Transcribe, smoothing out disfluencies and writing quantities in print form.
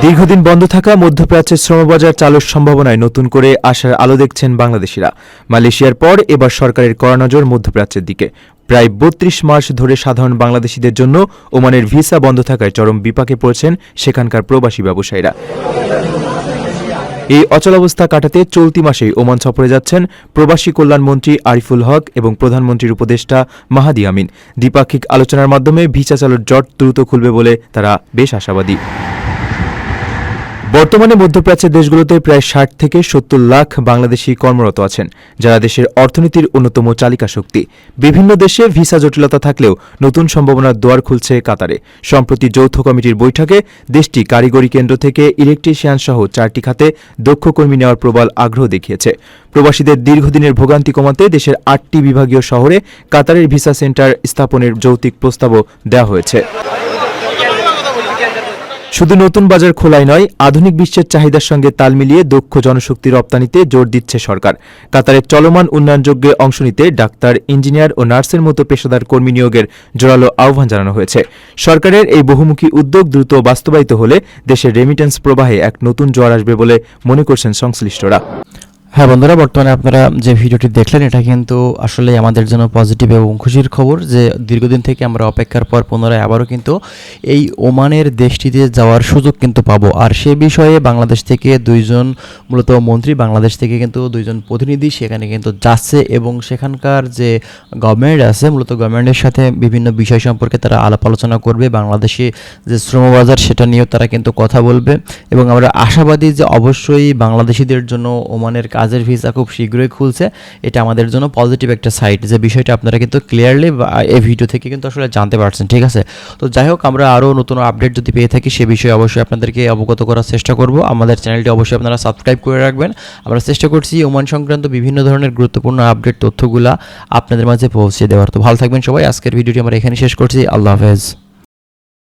দীর্ঘদিন বন্ধ থাকা মধ্যপ্রাচ্যের শ্রমবাজার চালুর সম্ভাবনায় নতুন করে আশার আলো দেখছেন বাংলাদেশিরা। মালয়েশিয়ার পর এবার সরকারের কড়া নজর মধ্যপ্রাচ্যের দিকে। প্রায় ৩২ মাস ধরে সাধারণ বাংলাদেশিদের জন্য ওমানের ভিসা বন্ধ থাকায় চরম বিপাকে পড়েছেন সেখানকার প্রবাসী ব্যবসায়ীরা। এই অচলাবস্থা কাটাতে চলতি মাসেই ওমান সফরে যাচ্ছেন প্রবাসী কল্যাণমন্ত্রী আরিফুল হক এবং প্রধানমন্ত্রীর উপদেষ্টা মাহাদি আমিন। দ্বিপাক্ষিক আলোচনার মাধ্যমে ভিসা চালুর জট দ্রুত খুলবে বলে তারা বেশ আশাবাদী। বর্তমানে মধ্যপ্রাচ্যের দেশগুলোতে প্রায় ৬০ থেকে ৭০ লাখ বাংলাদেশি কর্মরত আছেন, যারা দেশের অর্থনীতির অন্যতম চালিকা শক্তি। বিভিন্ন দেশে ভিসা জটিলতা থাকলেও নতুন সম্ভাবনার দুয়ার খুলছে কাতারে। সম্প্রতি যৌথ কমিটির বৈঠকে দেশটি কারিগরি কেন্দ্র থেকে ইলেকট্রিশিয়ান সহ ৪টি খাতে দক্ষ কর্মী নেওয়ার প্রবল আগ্রহ দেখিয়েছে। প্রবাসীদের দীর্ঘদিনের ভোগান্তি কমাতে দেশের ৮টি বিভাগীয় শহরে কাতারের ভিসা সেন্টার স্থাপনের যৌক্তিক প্রস্তাবও দেওয়া হয়েছে। শুধু নতুন বাজার খোলাই নয়, আধুনিক বিশ্বের চাহিদার সঙ্গে তাল মিলিয়ে দক্ষ জনশক্তি রপ্তানিতে জোর দিচ্ছে সরকার। কাতারের চলমান উন্নয়নযজ্ঞে অংশ নিতে ডাক্তার, ইঞ্জিনিয়ার ও নার্সের মতো পেশাদার কর্মী নিয়োগের জোরালো আহ্বান জানানো হয়েছে। সরকারের এই বহুমুখী উদ্যোগ দ্রুত বাস্তবায়িত হলে দেশের রেমিটেন্স প্রবাহে এক নতুন জোয়ার আসবে বলে মনে করছেন সংশ্লিষ্টরা। হ্যাঁ বন্ধুরা, বর্তমানে আপনারা যে ভিডিওটি দেখলেন এটা কিন্তু আসলে আমাদের জন্য পজিটিভ এবং খুশির খবর যে দীর্ঘদিন থেকে আমরা অপেক্ষার পর পুনরায় আবারও কিন্তু এই ওমানের দেশটিতে যাওয়ার সুযোগ কিন্তু পাবো। আর সে বিষয়ে বাংলাদেশ থেকে দুইজন মূলত মন্ত্রী, বাংলাদেশ থেকে কিন্তু দুইজন প্রতিনিধি সেখানে কিন্তু যাচ্ছে এবং সেখানকার যে গভর্নমেন্ট আছে মূলত গভর্নমেন্টের সাথে বিভিন্ন বিষয় সম্পর্কে তারা আলাপ আলোচনা করবে। বাংলাদেশে যে শ্রমবাজার সেটা নিয়েও তারা কিন্তু কথা বলবে এবং আমরা আশাবাদী যে অবশ্যই বাংলাদেশিদের জন্য ওমানের কাজের ভিসা খুব শীঘ্রই খুলছে। এটা আমাদের জন্য পজিটিভ একটা সাইট, যে বিষয়টা আপনারা কিন্তু ক্লিয়ারলি এই ভিডিও থেকে কিন্তু আসলে জানতে পারছেন। ঠিক আছে, তো যাই হোক, আমরা আরও নতুন আপডেট যদি পেয়ে থাকি সে বিষয়ে অবশ্যই আপনাদেরকে অবগত করার চেষ্টা করব। আমাদের চ্যানেলটি অবশ্যই আপনারা সাবস্ক্রাইব করে রাখবেন। আমরা চেষ্টা করছি ওমান সংক্রান্ত বিভিন্ন ধরনের গুরুত্বপূর্ণ আপডেট তথ্যগুলা আপনাদের মাঝে পৌঁছে দেওয়ার। তো ভালো থাকবেন সবাই। আজকের ভিডিওটি আমরা এখানে শেষ করছি। আল্লাহ হাফেজ।